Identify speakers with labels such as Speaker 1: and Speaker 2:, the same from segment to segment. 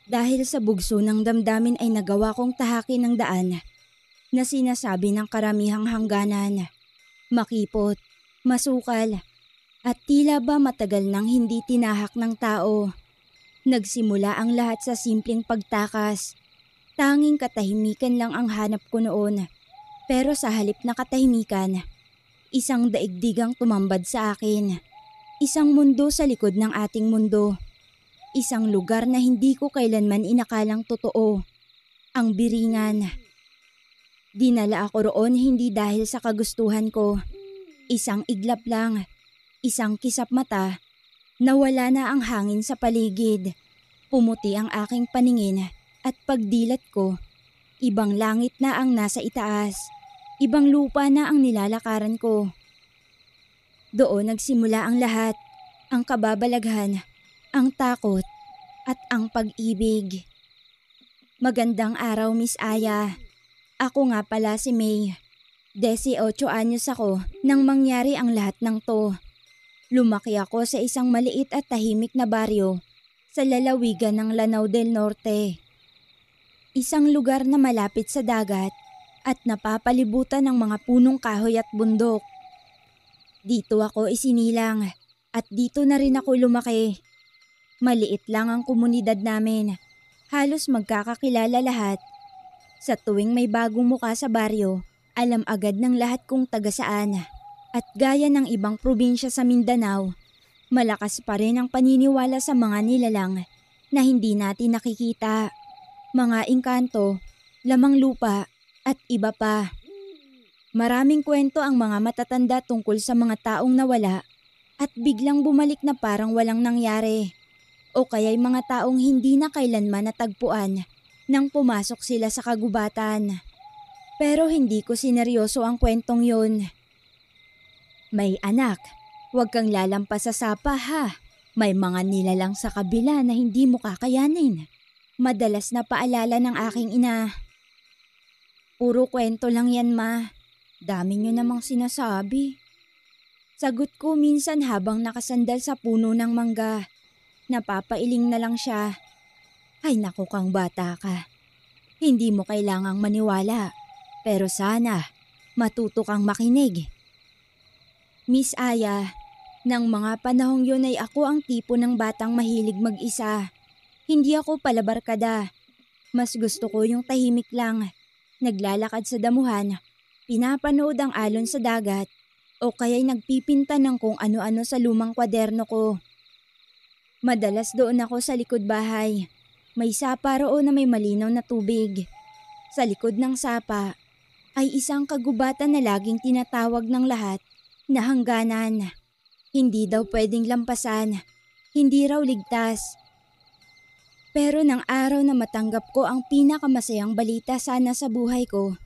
Speaker 1: Dahil sa bugso ng damdamin ay nagawa kong tahakin ng daan na sinasabi ng karamihang hangganan. Makipot, masukal, at tila ba matagal nang hindi tinahak ng tao. Nagsimula ang lahat sa simpleng pagtakas. Tanging katahimikan lang ang hanap ko noon. Pero sa halip na katahimikan, isang daigdigang tumambad sa akin. Isang mundo sa likod ng ating mundo. Isang lugar na hindi ko kailanman inakalang totoo. Ang Biringan. Dinala ako roon hindi dahil sa kagustuhan ko. Isang iglap lang, isang kisap mata, nawala na ang hangin sa paligid. Pumuti ang aking paningin at pagdilat ko, ibang langit na ang nasa itaas. Ibang lupa na ang nilalakaran ko. Doon nagsimula ang lahat, ang kababalaghan, ang takot, at ang pag-ibig. Magandang araw, Miss Aya. Ako nga pala si May. 18 anyos ako nang mangyari ang lahat ng to. Lumaki ako sa isang maliit at tahimik na baryo sa lalawigan ng Lanao del Norte. Isang lugar na malapit sa dagat at napapalibutan ng mga punong kahoy at bundok. Dito ako isinilang at dito na rin ako lumaki. Maliit lang ang komunidad namin. Halos magkakakilala lahat. Sa tuwing may bagong muka sa baryo, alam agad ng lahat kung taga saan. At gaya ng ibang probinsya sa Mindanao, malakas pa rin ang paniniwala sa mga nilalang na hindi natin nakikita. Mga engkanto, lamang lupa, at iba pa. Maraming kwento ang mga matatanda tungkol sa mga taong nawala at biglang bumalik na parang walang nangyari. O kaya'y mga taong hindi na kailanman natagpuan nang pumasok sila sa kagubatan. Pero hindi ko sineryoso ang kwentong yun. May anak, huwag kang lalampas sa sapa ha. May mga nilalang sa kabila na hindi mo kakayanin. Madalas na paalala ng aking ina. Puro kwento lang yan, ma. Dami nyo namang sinasabi. Sagot ko minsan habang nakasandal sa puno ng mangga. Napapailing na lang siya. Ay naku kang bata ka. Hindi mo kailangang maniwala. Pero sana, matuto kang makinig. Miss Aya, nang mga panahong yun ay ako ang tipo ng batang mahilig mag-isa. Hindi ako palabarkada. Mas gusto ko yung tahimik lang. Naglalakad sa damuhan, pinapanood ang alon sa dagat, o kaya'y nagpipinta ng kung ano-ano sa lumang kwaderno ko. Madalas doon ako sa likod bahay. May sapa roon na may malinaw na tubig. Sa likod ng sapa ay isang kagubatan na laging tinatawag ng lahat na hangganan. Hindi daw pwedeng lampasan, hindi raw ligtas. Pero nang araw na matanggap ko ang pinakamasayang balita sana sa buhay ko,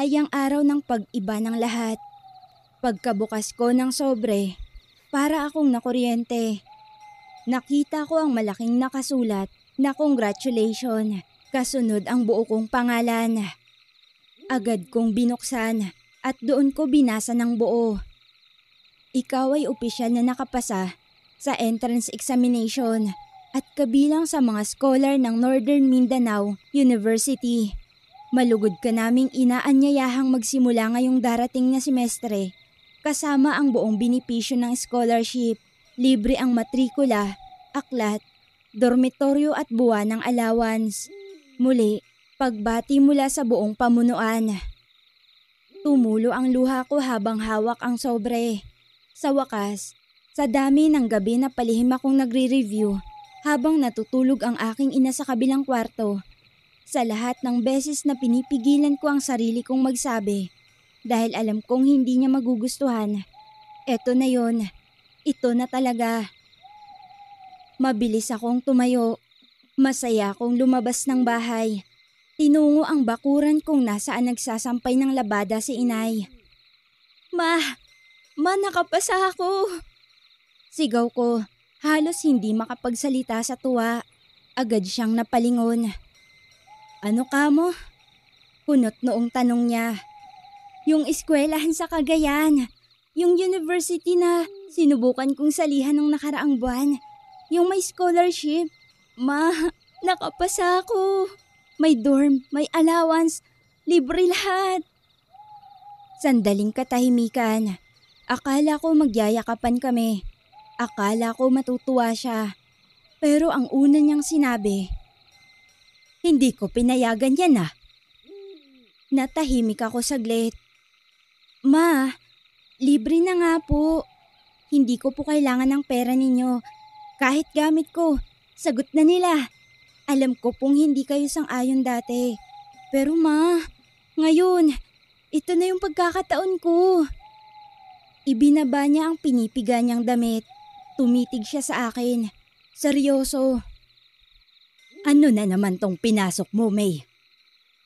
Speaker 1: ay ang araw ng pag-iba ng lahat. Pagkabukas ko ng sobre, para akong nakuryente. Nakita ko ang malaking nakasulat na congratulations, kasunod ang buo kong pangalan. Agad kong binuksan at doon ko binasa ng buo. Ikaw ay opisyal na nakapasa sa entrance examination at kabilang sa mga scholar ng Northern Mindanao University. Malugod ka naming inaanyayahang magsimula ngayong darating na semestre kasama ang buong benepisyo ng scholarship. Libre ang matrikula, aklat, dormitoryo at buwan ng allowance. Muli, pagbati mula sa buong pamunuan. Tumulo ang luha ko habang hawak ang sobre. Sa wakas, sa dami ng gabi na palihim akong nagre-review habang natutulog ang aking ina sa kabilang kwarto. Sa lahat ng beses na pinipigilan ko ang sarili kong magsabi dahil alam kong hindi niya magugustuhan. Eto na yon. Ito na talaga. Mabilis akong tumayo. Masaya akong lumabas ng bahay. Tinungo ang bakuran kung nasaan nagsasampay ng labada si inay. Ma, nakapasa ako. Sigaw ko, halos hindi makapagsalita sa tuwa. Agad siyang napalingon. Ano ka mo? Kunot noong tanong niya. Yung eskwelahan sa Cagayan. Yung university na sinubukan kong salihan nung nakaraang buwan. Yung may scholarship. Ma, Nakapasa ako. May dorm, may allowance, libre lahat. Sandaling katahimikan. Akala ko magyayakapan kami. Akala ko matutuwa siya. Pero ang una niyang sinabi, "Hindi ko pinayagan yan ah." Natahimik ako saglit. "Ma, libre na nga po. Hindi ko po kailangan ng pera ninyo. Kahit gamit ko, sagot na nila. Alam ko pong hindi kayo sang-ayon dati. Pero ma, ngayon, ito na yung pagkakataon ko." Ibinaba niya ang pinipiga niyang damit. Tumitig siya sa akin. Seryoso. "Ano na naman tong pinasok mo, May?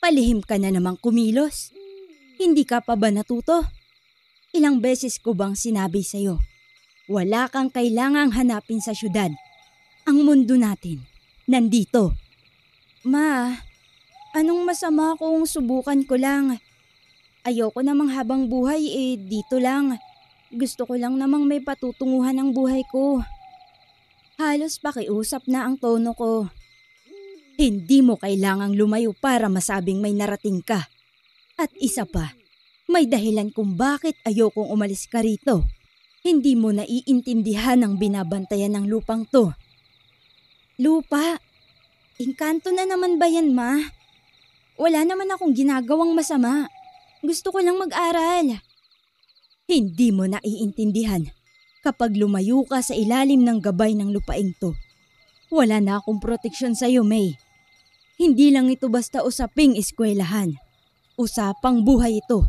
Speaker 1: Palihim ka na namang kumilos. Hindi ka pa ba natuto? Ilang beses ko bang sinabi sa'yo? Wala kang kailangang hanapin sa syudad. Ang mundo natin, nandito." "Ma, anong masama kung subukan ko lang? Ayoko namang habang buhay dito lang. Gusto ko lang namang may patutunguhan ang buhay ko." Halos pakiusap na ang tono ko. "Hindi mo kailangang lumayo para masabing may narating ka. At isa pa, may dahilan kung bakit ayokong umalis ka rito. Hindi mo naiintindihan ang binabantayan ng lupang to." "Lupa? Engkanto na naman ba yan, ma? Wala naman akong ginagawang masama. Gusto ko lang mag-aral." "Hindi mo naiintindihan. Kapag lumayo ka sa ilalim ng gabay ng lupaing to, wala na akong proteksyon sa'yo, May. Hindi lang ito basta usaping eskwelahan. Usapang buhay ito.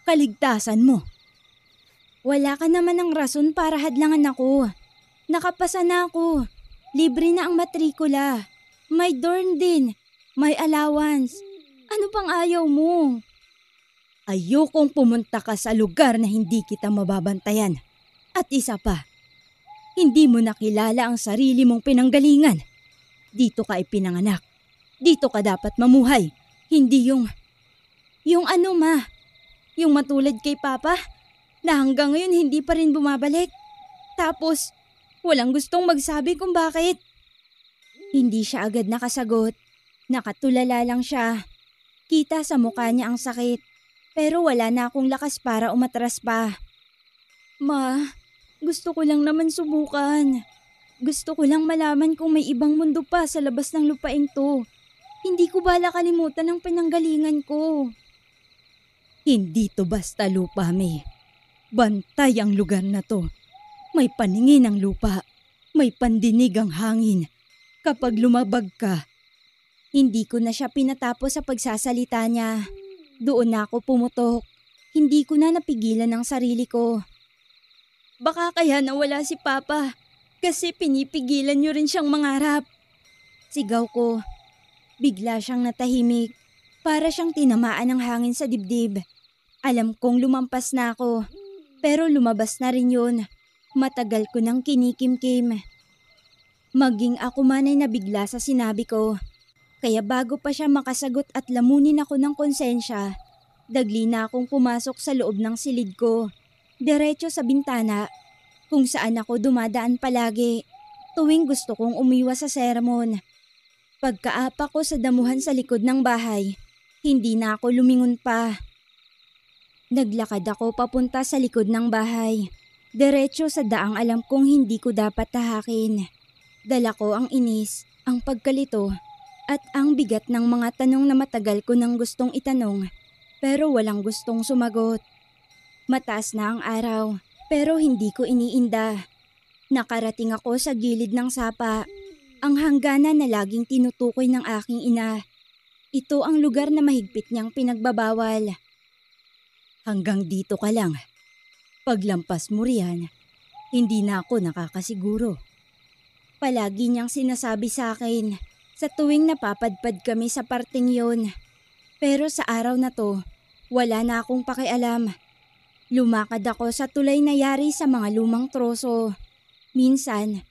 Speaker 1: Kaligtasan mo." "Wala ka naman ng rason para hadlangan ako. Nakapasa na ako. Libre na ang matrikula. May dorm din. May allowance. Ano pang ayaw mo?" "Ayokong pumunta ka sa lugar na hindi kita mababantayan. At isa pa, hindi mo nakilala ang sarili mong pinanggalingan. Dito ka ipinanganak. Dito ka dapat mamuhay. Hindi yung ano, ma? Yung matulad kay Papa na hanggang ngayon hindi pa rin bumabalik. Tapos walang gustong magsabi kung bakit." Hindi siya agad nakasagot. Nakatulala lang siya. Kita sa mukha niya ang sakit. Pero wala na akong lakas para umatras pa. "Ma, gusto ko lang naman subukan. Gusto ko lang malaman kung may ibang mundo pa sa labas ng lupaing to. Hindi ko bala kalimutan ang pinanggalingan ko." "Hindi to basta lupa, May. Bantay ang lugar na to. May paningin ang lupa. May pandinig ang hangin. Kapag lumabag ka..." Hindi ko na siya pinatapos sa pagsasalita niya. Doon na ako pumutok. Hindi ko na napigilan ang sarili ko. "Baka kaya nawala si Papa kasi pinipigilan niyo rin siyang mangarap." Sigaw ko. Bigla siyang natahimik. Para siyang tinamaan ng hangin sa dibdib. Alam kong lumampas na ako. Pero lumabas na rin yun. Matagal ko nang kinikimkim. Maging ako man ay nabigla sa sinabi ko. Kaya bago pa siya makasagot at lamunin ako ng konsensya, dagli na akong pumasok sa loob ng silid ko. Diretso sa bintana, kung saan ako dumadaan palagi, tuwing gusto kong umiwas sa sermon. Pagkaapa ko sa damuhan sa likod ng bahay, hindi na ako lumingon pa. Naglakad ako papunta sa likod ng bahay, diretso sa daang alam kong hindi ko dapat tahakin. Dala ko ang inis, ang pagkalito, at ang bigat ng mga tanong na matagal ko nang gustong itanong, pero walang gustong sumagot. Mataas na ang araw, pero hindi ko iniinda. Nakarating ako sa gilid ng sapa, ang hangganan na laging tinutukoy ng aking ina. Ito ang lugar na mahigpit niyang pinagbabawal. "Hanggang dito ka lang. Paglampas mo riyan, hindi na ako nakakasiguro." Palagi niyang sinasabi sa akin sa tuwing napapadpad kami sa parting yon. Pero sa araw na to, wala na akong pakialam. Lumakad ako sa tulay na yari sa mga lumang troso. Minsan,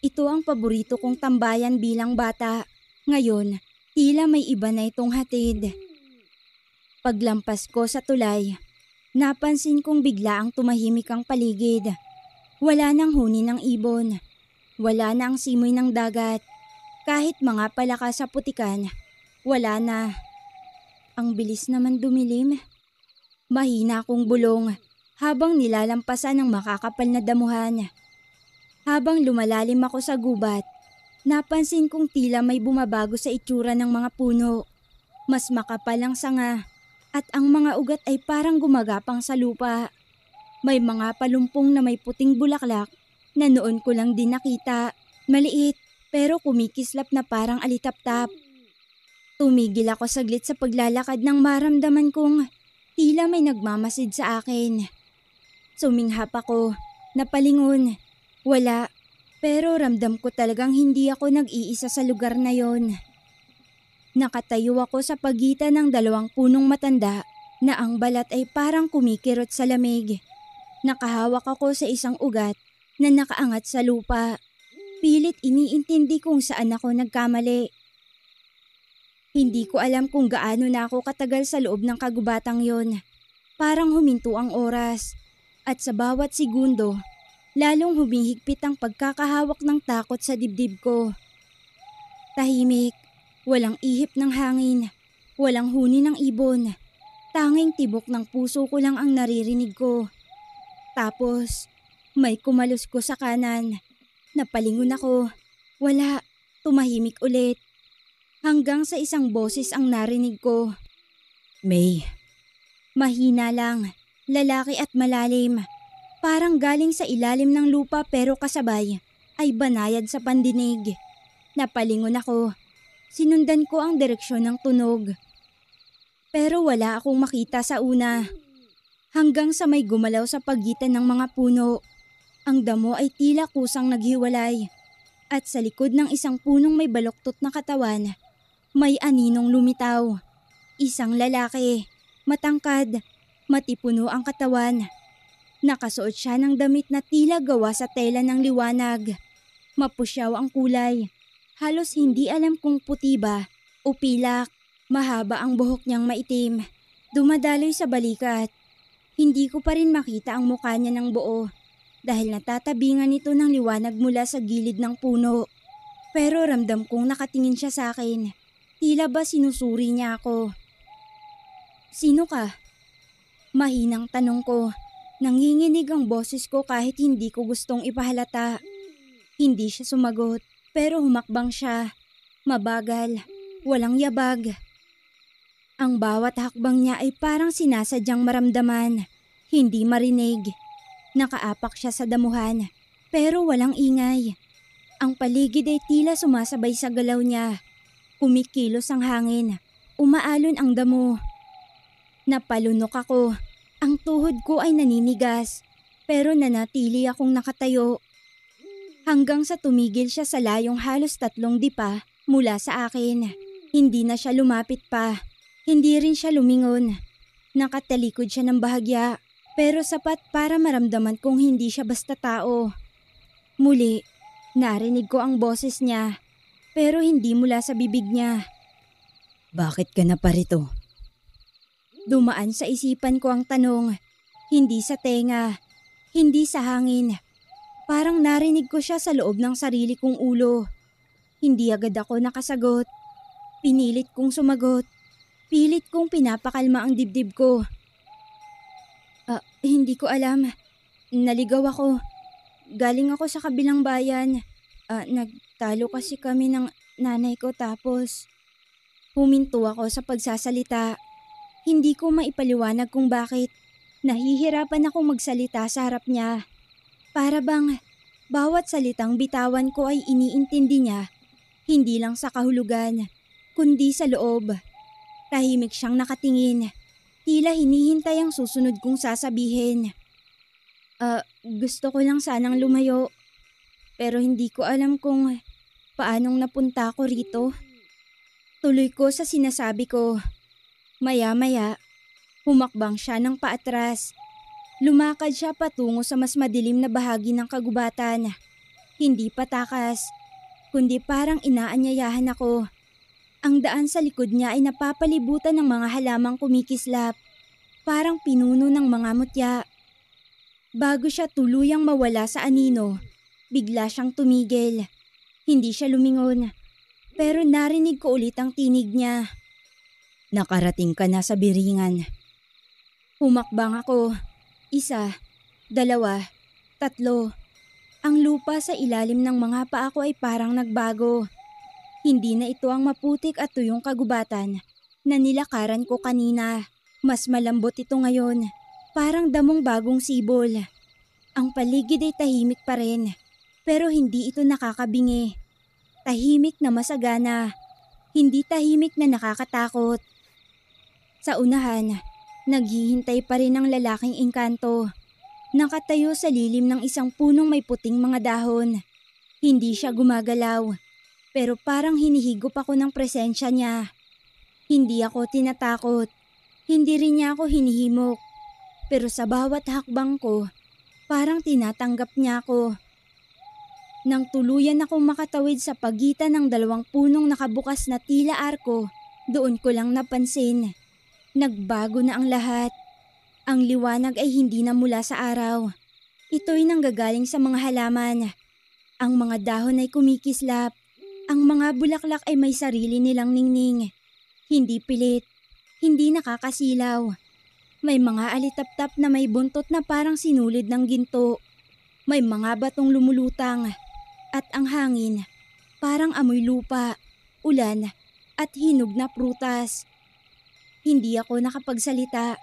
Speaker 1: ito ang paborito kong tambayan bilang bata. Ngayon, tila may iba na itong hatid. Paglampas ko sa tulay, napansin kong bigla ang tumahimik ang paligid. Wala nang huni ng ibon. Wala na ang simoy ng dagat. Kahit mga palaka sa putikan, wala na. Ang bilis naman dumilim. Mahina akong bulong habang nilalampasan ng makakapal na damuhan. Habang lumalalim ako sa gubat, napansin kong tila may bumabago sa itsura ng mga puno. Mas makapal ang sanga at ang mga ugat ay parang gumagapang sa lupa. May mga palumpong na may puting bulaklak na noon ko lang din nakita. Maliit pero kumikislap na parang alitaptap. Tumigil ako saglit sa paglalakad nang maramdaman kong tila may nagmamasid sa akin. Suminghap ako, napalingon. Wala, pero ramdam ko talagang hindi ako nag-iisa sa lugar na yon. Nakatayo ako sa pagitan ng dalawang punong matanda na ang balat ay parang kumikirot sa lamig. Nakahawak ako sa isang ugat na nakaangat sa lupa. Pilit iniintindi kung saan ako nagkamali. Hindi ko alam kung gaano na ako katagal sa loob ng kagubatang yon. Parang huminto ang oras. At sa bawat segundo, lalong humihigpit ang pagkakahawak ng takot sa dibdib ko. Tahimik, walang ihip ng hangin, walang huni ng ibon. Tanging tibok ng puso ko lang ang naririnig ko. Tapos, may kumalos ko sa kanan. Napalingon ako. Wala, tumahimik ulit. Hanggang sa isang boses ang narinig ko. May. Mahina lang, lalaki at malalim. Parang galing sa ilalim ng lupa pero kasabay ay banayad sa pandinig. Napalingon ako. Sinundan ko ang direksyon ng tunog. Pero wala akong makita sa una. Hanggang sa may gumalaw sa pagitan ng mga puno. Ang damo ay tila kusang naghiwalay. At sa likod ng isang punong may baluktot na katawan, may aninong lumitaw. Isang lalaki, matangkad, matipuno ang katawan. Nakasuot siya ng damit na tila gawa sa tela ng liwanag. Mapusyaw ang kulay. Halos hindi alam kung puti ba o pilak. Mahaba ang buhok niyang maitim. Dumadaloy sa balikat. Hindi ko pa rin makita ang mukha niya ng buo dahil natatabingan ito ng liwanag mula sa gilid ng puno. Pero ramdam kong nakatingin siya sa akin. Tila ba sinusuri niya ako? Sino ka? Mahinang tanong ko. Nanginginig ang boses ko kahit hindi ko gustong ipahalata. Hindi siya sumagot pero humakbang siya. Mabagal, walang yabag. Ang bawat hakbang niya ay parang sinasadyang maramdaman, hindi marinig. Nakaapak siya sa damuhan pero walang ingay. Ang paligid ay tila sumasabay sa galaw niya. Kumikilos ang hangin, umaalon ang damo. Napalunok ako, ang tuhod ko ay naninigas, pero nanatili akong nakatayo. Hanggang sa tumigil siya sa layong halos 3 dipa mula sa akin. Hindi na siya lumapit pa, hindi rin siya lumingon. Nakatalikod siya ng bahagya, pero sapat para maramdaman kong hindi siya basta tao. Muli, narinig ko ang boses niya. Pero hindi mula sa bibig niya. Bakit ka na parito? Dumaan sa isipan ko ang tanong. Hindi sa tenga, hindi sa hangin. Parang narinig ko siya sa loob ng sarili kong ulo. Hindi agad ako nakasagot. Pinilit kong sumagot. Pilit kong pinapakalma ang dibdib ko. Hindi ko alam. Naligaw ako. Galing ako sa kabilang bayan. Nagtalo kasi kami ng nanay ko tapos huminto ako sa pagsasalita. Hindi ko maipaliwanag kung bakit. Nahihirapan akong magsalita sa harap niya. Para bang bawat salitang bitawan ko ay iniintindi niya. Hindi lang sa kahulugan, kundi sa loob. Tahimik siyang nakatingin. Tila hinihintay ang susunod kong sasabihin. Gusto ko lang sanang lumayo. Pero hindi ko alam kung paanong napunta ako rito. Tuloy ko sa sinasabi ko. Maya-maya, humakbang siya ng paatras. Lumakad siya patungo sa mas madilim na bahagi ng kagubatan. Hindi patakas, kundi parang inaanyayahan ako. Ang daan sa likod niya ay napapalibutan ng mga halamang kumikislap. Parang pinuno ng mga mutya. Bago siya tuluyang mawala sa anino, bigla siyang tumigil. Hindi siya lumingon. Pero narinig ko ulit ang tinig niya. Nakarating ka na sa biringan. Humakbang ako. 1, 2, 3. Ang lupa sa ilalim ng mga paa ko ay parang nagbago. Hindi na ito ang maputik at tuyong kagubatan na nilakaran ko kanina. Mas malambot ito ngayon. Parang damong bagong sibol. Ang paligid ay tahimik pa rin. Pero hindi ito nakakabingi. Tahimik na masagana. Hindi tahimik na nakakatakot. Sa unahan, naghihintay pa rin ang lalaking engkanto. Nakatayo sa lilim ng isang punong may puting mga dahon. Hindi siya gumagalaw, pero parang hinihigop ako ng presensya niya. Hindi ako tinatakot, hindi rin niya ako hinihimok. Pero sa bawat hakbang ko, parang tinatanggap niya ako. Nang tuluyan akong makatawid sa pagitan ng 2 punong nakabukas na tila arko, doon ko lang napansin. Nagbago na ang lahat. Ang liwanag ay hindi na mula sa araw. Ito'y nanggagaling sa mga halaman. Ang mga dahon ay kumikislap. Ang mga bulaklak ay may sarili nilang ningning. Hindi pilit, hindi nakakasilaw. May mga alitaptap na may buntot na parang sinulid ng ginto. May mga batong lumulutang. At ang hangin, parang amoy lupa, ulan, at hinog na prutas. Hindi ako nakapagsalita.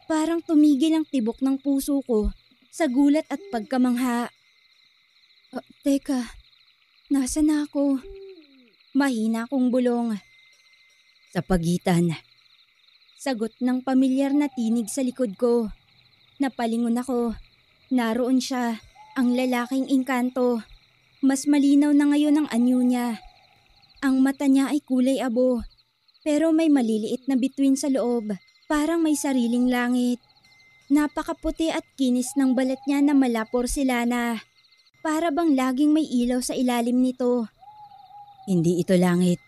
Speaker 1: Parang tumigil ang tibok ng puso ko sa gulat at pagkamangha. Teka, nasa na ako? Mahina akong bulong. Sa pagitan. Sagot ng pamilyar na tinig sa likod ko. Napalingon ako. Naroon siya, ang lalaking engkanto. Mas malinaw na ngayon ang anyo niya. Ang mata niya ay kulay abo, pero may maliliit na bituin sa loob. Parang may sariling langit. Napakaputi at kinis ng balat niya na mala porselana. Para bang laging may ilaw sa ilalim nito. Hindi ito langit.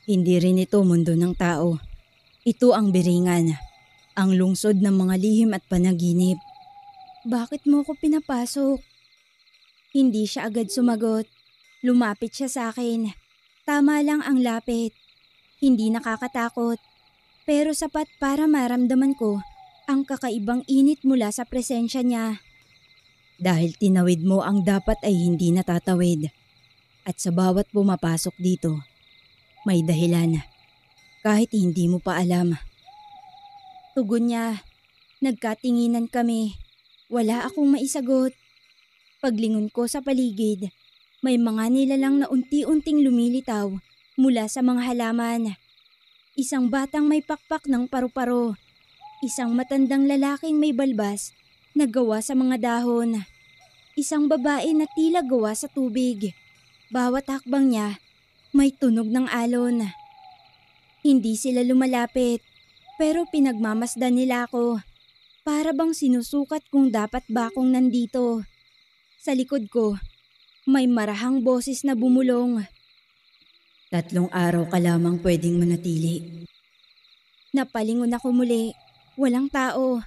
Speaker 1: Hindi rin ito mundo ng tao. Ito ang biringan. Ang lungsod ng mga lihim at panaginip. Bakit mo ko pinapasok? Hindi siya agad sumagot. Lumapit siya sa akin. Tama lang ang lapit. Hindi nakakatakot. Pero sapat para maramdaman ko ang kakaibang init mula sa presensya niya. Dahil tinawid mo ang dapat ay hindi natatawid. At sa bawat pumapasok dito, may dahilan. Kahit hindi mo pa alam. Tugon niya. Nagkatinginan kami. Wala akong maisagot. Paglingon ko sa paligid, may mga nilalang na unti-unting lumilitaw mula sa mga halaman. Isang batang may pakpak ng paru-paro. Isang matandang lalaking may balbas na gawa sa mga dahon. Isang babae na tila gawa sa tubig. Bawat hakbang niya, may tunog ng alon. Hindi sila lumalapit, pero pinagmamasdan nila ako. Para bang sinusukat kung dapat ba akong nandito. Sa likod ko, may marahang boses na bumulong. 3 araw ka lamang pwedeng manatili. Napalingon ako muli. Walang tao.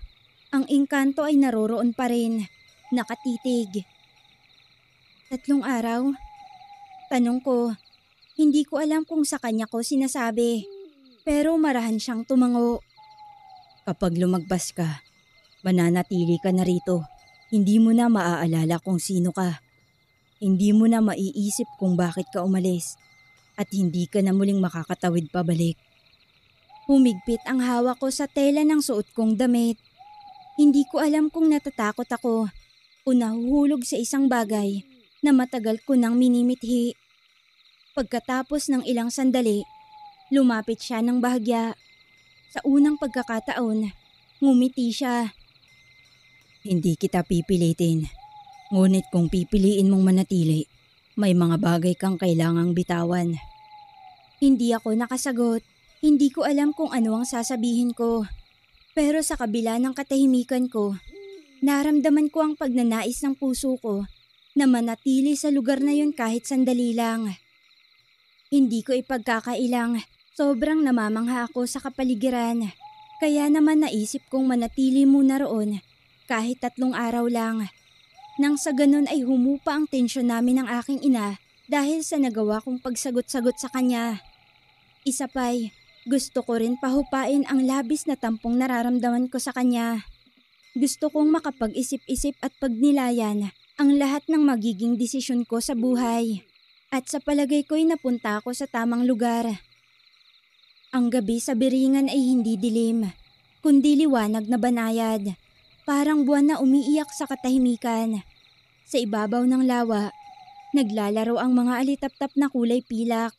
Speaker 1: Ang engkanto ay naroroon pa rin. Nakatitig. 3 araw? Tanong ko. Hindi ko alam kung sa kanya ko sinasabi. Pero marahan siyang tumango. Kapag lumagpas ka, mananatili ka na rito. Hindi mo na maaalala kung sino ka. Hindi mo na maiisip kung bakit ka umalis. At hindi ka na muling makakatawid pabalik. Humigpit ang hawak ko sa tela ng suot kong damit. Hindi ko alam kung natatakot ako o nahuhulog sa isang bagay na matagal ko nang minimithi. Pagkatapos ng ilang sandali, lumapit siya ng bahagya. Sa unang pagkakataon, ngumiti siya. Hindi kita pipilitin. Ngunit kung pipiliin mong manatili, may mga bagay kang kailangang bitawan. Hindi ako nakasagot. Hindi ko alam kung ano ang sasabihin ko. Pero sa kabila ng katahimikan ko, naramdaman ko ang pagnanais ng puso ko na manatili sa lugar na yun kahit sandali lang. Hindi ko ipagkakailang. Sobrang namamangha ako sa kapaligiran. Kaya naman naisip kong manatili muna roon kahit 3 araw lang. Nang sa ganun ay humupa ang tensyon namin ng aking ina dahil sa nagawa kong pagsagot-sagot sa kanya. Isa pa'y gusto ko rin pahupain ang labis na tampong nararamdaman ko sa kanya. Gusto kong makapag-isip-isip at pagnilayan ang lahat ng magiging desisyon ko sa buhay. At sa palagay ko'y napunta ako sa tamang lugar. Ang gabi sa Biringan ay hindi dilim, kundi liwanag na banayad. Parang buwan na umiiyak sa katahimikan. Sa ibabaw ng lawa, naglalaro ang mga alitaptap na kulay pilak.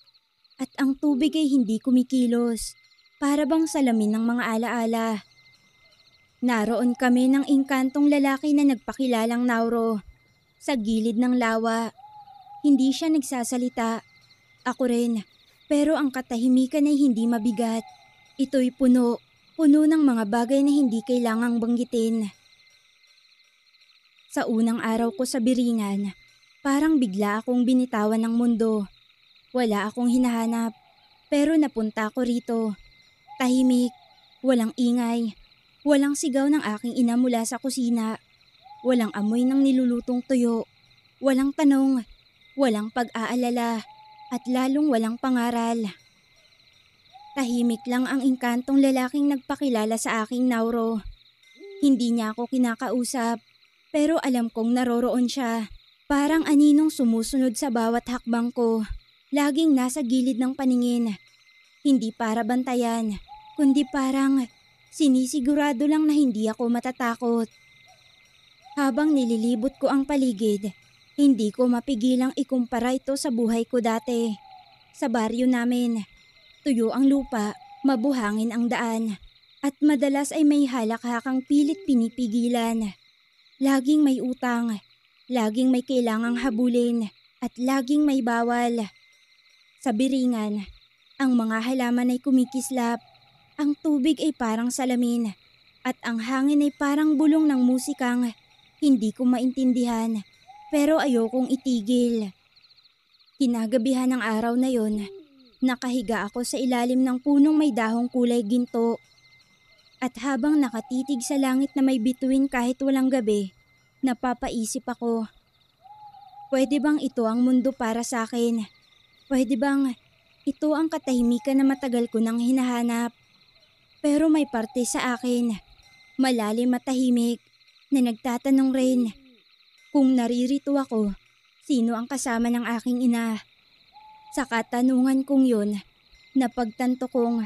Speaker 1: At ang tubig ay hindi kumikilos, para bang salamin ng mga alaala. Naroon kami ng engkantong lalaki na nagpakilalang Nauro. Sa gilid ng lawa, hindi siya nagsasalita. Ako rin, pero ang katahimikan ay hindi mabigat. Ito'y puno ng mga bagay na hindi kailangang banggitin. Sa unang araw ko sa Biringan, parang bigla akong binitawan ng mundo. Wala akong hinahanap, pero napunta ako rito. Tahimik, walang ingay, walang sigaw ng aking ina mula sa kusina, walang amoy ng nilulutong tuyo, walang tanong, walang pag-aalala, at lalong walang pangaral. Tahimik lang ang engkantong lalaking nagpakilala sa aking Nauro. Hindi niya ako kinakausap, pero alam kong naroroon siya. Parang aninong sumusunod sa bawat hakbang ko. Laging nasa gilid ng paningin. Hindi para bantayan, kundi parang sinisigurado lang na hindi ako matatakot. Habang nililibot ko ang paligid, hindi ko mapigilang ikumpara ito sa buhay ko dati. Sa baryo namin, tuyo ang lupa, mabuhangin ang daan, at madalas ay may halakhakang pilit pinipigilan. Laging may utang, laging may kailangang habulin, at laging may bawal. Sa Biringan, ang mga halaman ay kumikislap, ang tubig ay parang salamin, at ang hangin ay parang bulong ng musikang hindi ko maintindihan, pero ayokong itigil. Kinagabihan ng araw na yon, nakahiga ako sa ilalim ng punong may dahong kulay ginto. At habang nakatitig sa langit na may bituin kahit walang gabi, napapaisip ako. Pwede bang ito ang mundo para sa akin? Pwede bang ito ang katahimikan na matagal ko nang hinahanap? Pero may parte sa akin, malalim at tahimik, na nagtatanong rin, kung naririto ako, sino ang kasama ng aking ina? Sa katanungan kong yun, napagtanto kong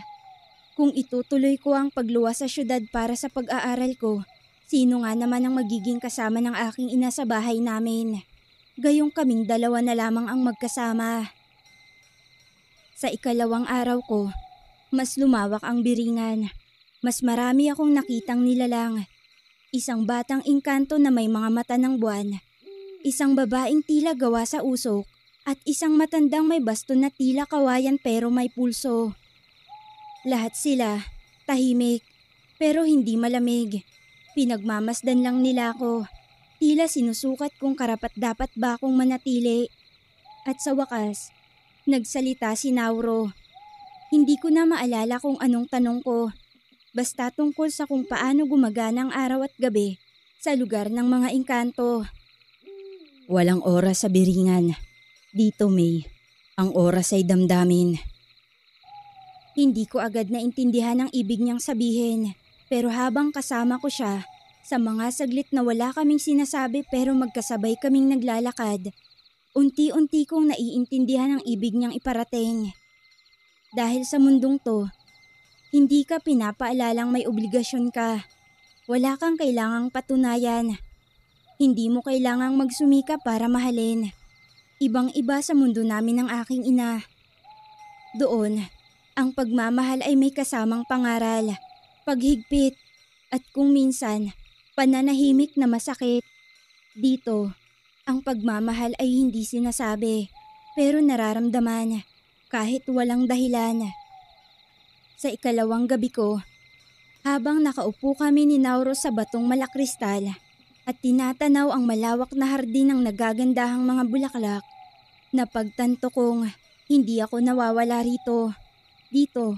Speaker 1: kung itutuloy ko ang pagluwas sa syudad para sa pag-aaral ko, sino nga naman ang magiging kasama ng aking ina sa bahay namin? Gayong kaming dalawa na lamang ang magkasama. Sa ikalawang araw ko, mas lumawak ang Biringan. Mas marami akong nakitang nilalang. Isang batang engkanto na may mga mata ng buwan. Isang babaeng tila gawa sa usok. At isang matandang may baston na tila kawayan pero may pulso. Lahat sila, tahimik, pero hindi malamig. Pinagmamasdan lang nila ako. Tila sinusukat kung karapat-dapat ba akong manatili. At sa wakas, nagsalita si Nauro. Hindi ko na maalala kung anong tanong ko. Basta tungkol sa kung paano gumagana ang araw at gabi sa lugar ng mga engkanto. Walang oras sa Biringan. Dito, May. Ang oras ay damdamin. Hindi ko agad naintindihan ang ibig niyang sabihin. Pero habang kasama ko siya, sa mga saglit na wala kaming sinasabi pero magkasabay kaming naglalakad, unti-unti kong naiintindihan ang ibig niyang iparating. Dahil sa mundong to, hindi ka pinapaalalang may obligasyon ka. Wala kang kailangang patunayan. Hindi mo kailangang magsumika para mahalin. Ibang-iba sa mundo namin ng aking ina. Doon, ang pagmamahal ay may kasamang pangaral, paghigpit, at kung minsan, pananahimik na masakit. Dito, ang pagmamahal ay hindi sinasabi, pero nararamdaman, kahit walang dahilan. Sa ikalawang gabi ko, habang nakaupo kami ni Nauro sa batong malakristal at tinatanaw ang malawak na hardin ng nagagandahang mga bulaklak, napagtanto kong hindi ako nawawala rito. Dito,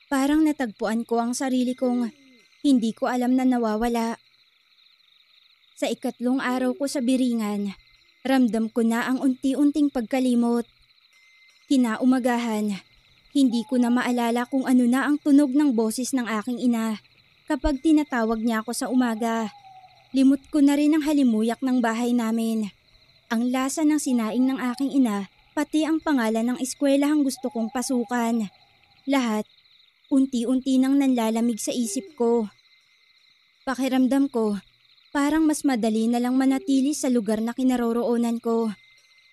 Speaker 1: parang natagpuan ko ang sarili kong hindi ko alam na nawawala. Sa ikatlong araw ko sa Biringan, Ramdam ko na ang unti-unting pagkalimot. Kinaumagahan, hindi ko na maalala kung ano na ang tunog ng boses ng aking ina kapag tinatawag niya ako sa umaga. Limot ko na rin ang halimuyak ng bahay namin. Ang lasa ng sinaing ng aking ina, pati ang pangalan ng eskwelahang gusto kong pasukan. Lahat, unti-unti nang nanlalamig sa isip ko. Pakiramdam ko, parang mas madali na lang manatili sa lugar na kinaroroonan ko.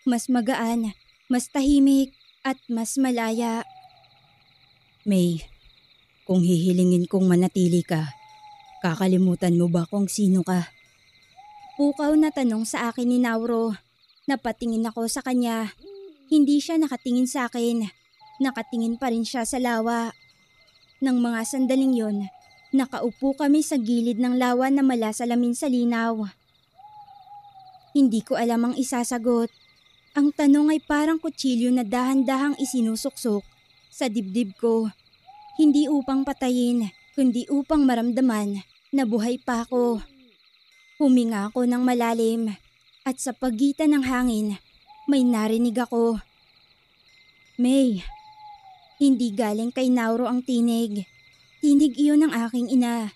Speaker 1: Mas magaan, mas tahimik, at mas malaya. May, kung hihilingin kong manatili ka, kakalimutan mo ba kung sino ka? Pukaw na tanong sa akin ni Nauro. Napatingin ako sa kanya. Hindi siya nakatingin sa akin. Nakatingin pa rin siya sa lawa. Nang mga sandaling yon, nakaupo kami sa gilid ng lawa na malasalamin sa linaw. Hindi ko alam ang isasagot. Ang tanong ay parang kutsilyo na dahan-dahang isinusuksok sa dibdib ko. Hindi upang patayin, kundi upang maramdaman na buhay pa ako. Huminga ako ng malalim at sa pagitan ng hangin, may narinig ako. May, hindi galing kay Nauro ang tinig. Tinig iyon ng aking ina.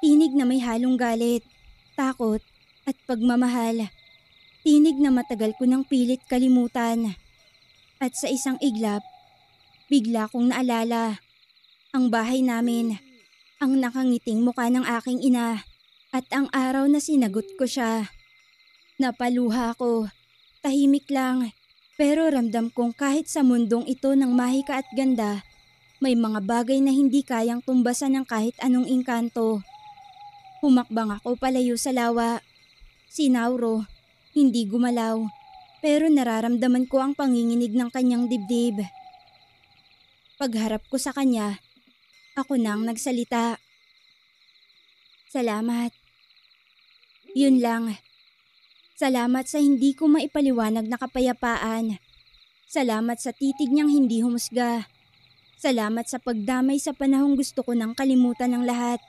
Speaker 1: Tinig na may halong galit, takot at pagmamahal. Tinig na matagal ko nang pilit kalimutan. At sa isang iglap, bigla kong naalala ang bahay namin, ang nakangiting mukha ng aking ina at ang araw na sinagot ko siya. Napaluha ako, tahimik lang, pero ramdam kong kahit sa mundong ito ng mahika at ganda, may mga bagay na hindi kayang tumbasan ng kahit anong engkanto. Humakbang ako palayo sa lawa. Si Nauro, hindi gumalaw, pero nararamdaman ko ang panginginig ng kanyang dibdib. Pagharap ko sa kanya, ako nang nagsalita. Salamat. Yun lang. Salamat sa hindi ko maipaliwanag na kapayapaan. Salamat sa titig niyang hindi humusga. Salamat sa pagdamay sa panahong gusto ko nang kalimutan ng lahat.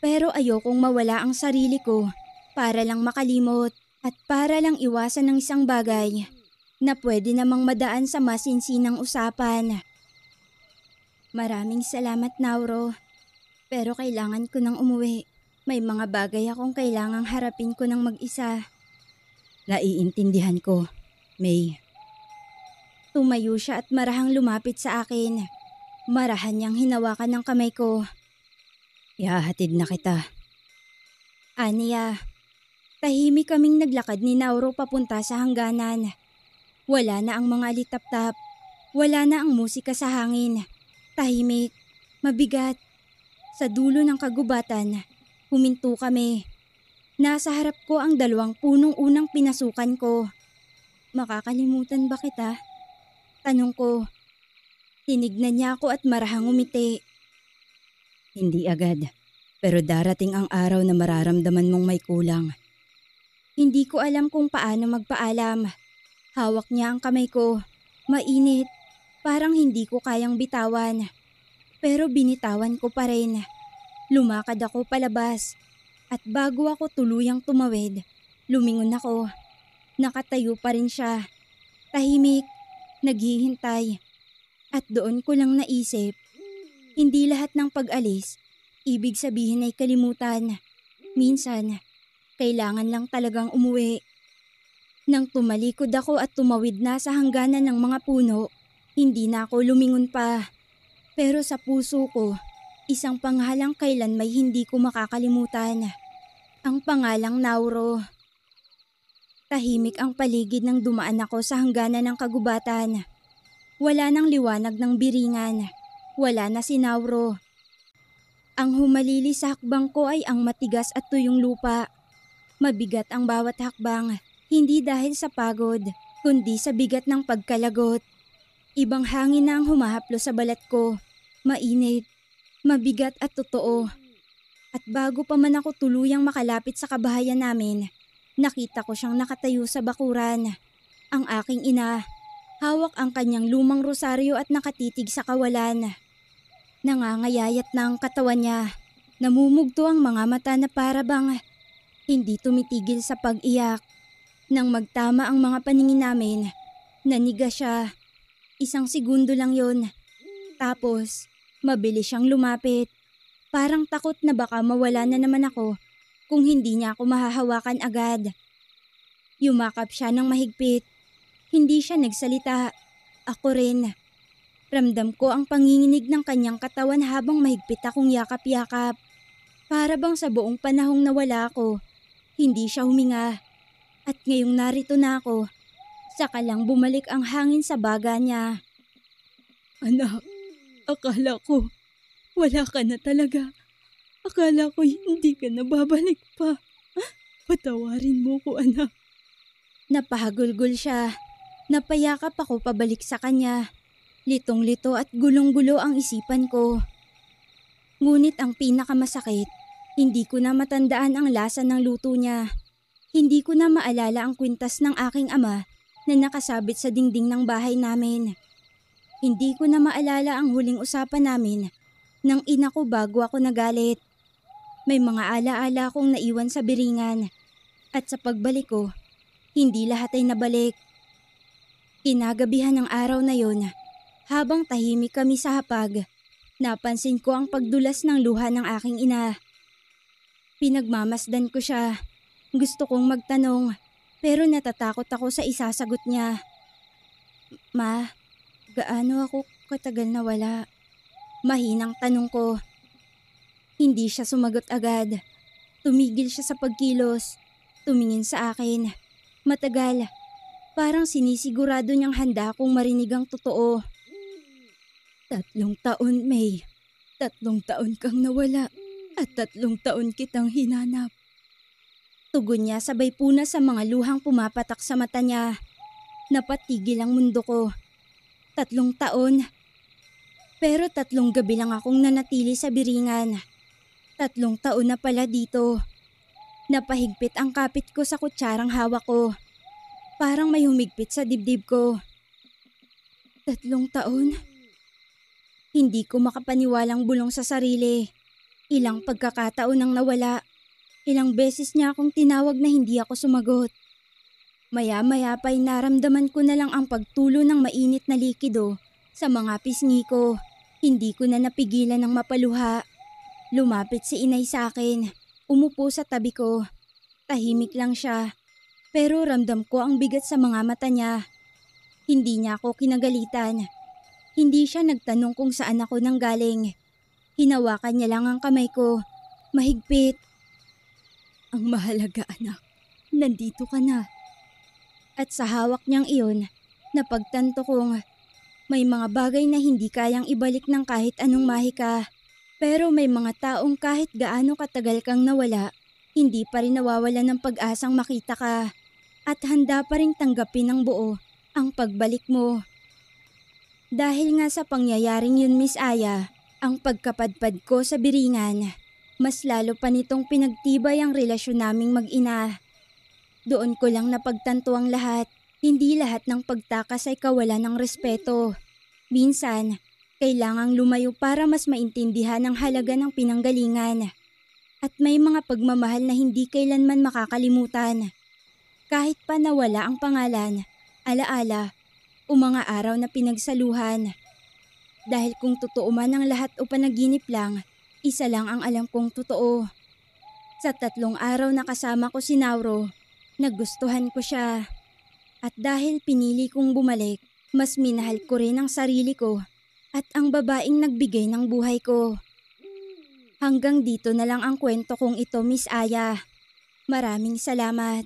Speaker 1: Pero ayokong mawala ang sarili ko para lang makalimot at para lang iwasan ng isang bagay na pwede namang madaan sa masinsinang usapan. Maraming salamat, Nauro. Pero kailangan ko nang umuwi. May mga bagay akong kailangang harapin ko ng mag-isa. Naiintindihan ko, May. Tumayo siya at marahang lumapit sa akin. Marahan niyang hinawakan ng kamay ko. Ihahatid na kita. Aniya, tahimik kaming naglakad ni Nauro papunta sa hangganan. Wala na ang mga litap-tap. Wala na ang musika sa hangin. Tahimik, mabigat. Sa dulo ng kagubatan, huminto kami. Nasa harap ko ang 2 punong unang pinasukan ko. Makakalimutan ba kita? Tanong ko. Tinignan niya ako at marahang umiti. Hindi agad, pero darating ang araw na mararamdaman mong may kulang. Hindi ko alam kung paano magpaalam. Hawak niya ang kamay ko. Mainit, parang hindi ko kayang bitawan. Pero binitawan ko pa rin. Lumakad ako palabas. At bago ako tuluyang tumawid, lumingon ako. Nakatayo pa rin siya. Tahimik, naghihintay. At doon ko lang naisip, hindi lahat ng pag-alis, ibig sabihin ay kalimutan. Minsan, kailangan lang talagang umuwi. Nang tumalikod ako at tumawid na sa hangganan ng mga puno, hindi na ako lumingon pa. Pero sa puso ko, isang panghalang kailan may hindi ko makakalimutan. Ang pangalang Nauro. Tahimik ang paligid nang dumaan ako sa hangganan ng kagubatan. Wala nang liwanag ng biringan. Wala na si Nauro. Ang humalili sa hakbang ko ay ang matigas at tuyong lupa. Mabigat ang bawat hakbang, hindi dahil sa pagod, kundi sa bigat ng pagkalagot. Ibang hangin na ang humahaplo sa balat ko. Mainit, mabigat at totoo. At bago pa man ako tuluyang makalapit sa kabahayan namin, nakita ko siyang nakatayo sa bakuran. Ang aking ina, hawak ang kanyang lumang rosaryo at nakatitig sa kawalan. Nangangayayat na ang katawan niya. Namumugto ang mga mata na para bang hindi tumitigil sa pag-iyak. Nang magtama ang mga paningin namin, naniga siya. 1 segundo lang yon. Tapos, mabilis siyang lumapit. Parang takot na baka mawala na naman ako kung hindi niya ako mahahawakan agad. Yumakap siya ng mahigpit. Hindi siya nagsalita. Ako rin. Ramdam ko ang panginginig ng kanyang katawan habang mahigpit akong yakap-yakap. Para bang sa buong panahong nawala ako, hindi siya huminga. At ngayong narito na ako, saka lang bumalik ang hangin sa baga niya.
Speaker 2: Anak, akala ko wala ka na talaga. Akala ko hindi ka na babalik pa. Patawarin mo ko, anak.
Speaker 1: Napahagulgol siya. Napayakap ako pabalik sa kanya. Litong-lito at gulong-gulo ang isipan ko. Ngunit ang pinakamasakit, hindi ko na matandaan ang lasa ng luto niya. Hindi ko na maalala ang kwintas ng aking ama na nakasabit sa dingding ng bahay namin. Hindi ko na maalala ang huling usapan namin ng ina ko bago ako nagalit. May mga alaala akong naiwan sa biringan at sa pagbalik ko, hindi lahat ay nabalik. Kinagabihan ng araw na yon, habang tahimik kami sa hapag, napansin ko ang pagdulas ng luha ng aking ina. Pinagmamasdan ko siya. Gusto kong magtanong, pero natatakot ako sa isasagot niya. Ma, gaano ako katagal na wala? Mahinang tanong ko. Hindi siya sumagot agad. Tumigil siya sa pagkilos. Tumingin sa akin. Matagal. Parang sinisigurado niyang handa akong marinig ang totoo.
Speaker 2: 3 taon, May. 3 taon kang nawala at 3 taon kitang hinanap.
Speaker 1: Tugon niya sabay puna sa mga luhang pumapatak sa mata niya. Napatigil ang mundo ko. 3 taon. Pero 3 gabi lang akong nanatili sa biringan. 3 taon na pala dito. Napahigpit ang kapit ko sa kutsarang hawak ko. Parang may humigpit sa dibdib ko.
Speaker 2: 3 taon?
Speaker 1: Hindi ko makapaniwalang bulong sa sarili. Ilang pagkakataon nang nawala. Ilang beses niya akong tinawag na hindi ako sumagot. Maya-maya pa'y naramdaman ko na lang ang pagtulo ng mainit na likido sa mga pisngi ko. Hindi ko na napigilan ng mapaluha. Lumapit si inay sa akin. Umupo sa tabi ko. Tahimik lang siya. Pero ramdam ko ang bigat sa mga mata niya. Hindi niya ako kinagalitan. Hindi siya nagtanong kung saan ako nanggaling. Hinawakan niya lang ang kamay ko. Mahigpit.
Speaker 2: Ang mahalaga, anak, nandito ka na.
Speaker 1: At sa hawak niyang iyon, napagtanto kong may mga bagay na hindi kayang ibalik ng kahit anong mahika. Pero may mga taong kahit gaano katagal kang nawala, hindi pa rin nawawala ng pag-asang makita ka. At handa pa rin tanggapin ng buo ang pagbalik mo. Dahil nga sa pangyayaring yun, Miss Aya, ang pagkapadpad ko sa biringan, mas lalo pa nitong pinagtibay ang relasyon naming mag-ina. Doon ko lang napagtanto ang lahat. Hindi lahat ng pagtakas ay kawalan ng respeto. Minsan, kailangang lumayo para mas maintindihan ang halaga ng pinanggalingan. At may mga pagmamahal na hindi kailanman makakalimutan. Kahit pa nawala ang pangalan, alaala, o mga araw na pinagsaluhan. Dahil kung totoo man ang lahat o panaginip lang, isa lang ang alam kong totoo. Sa 3 araw na kasama ko si Nauro, nagustuhan ko siya. At dahil pinili kong bumalik, mas minahal ko rin ang sarili ko at ang babaeng nagbigay ng buhay ko. Hanggang dito na lang ang kwento kong ito, Miss Aya. Maraming salamat.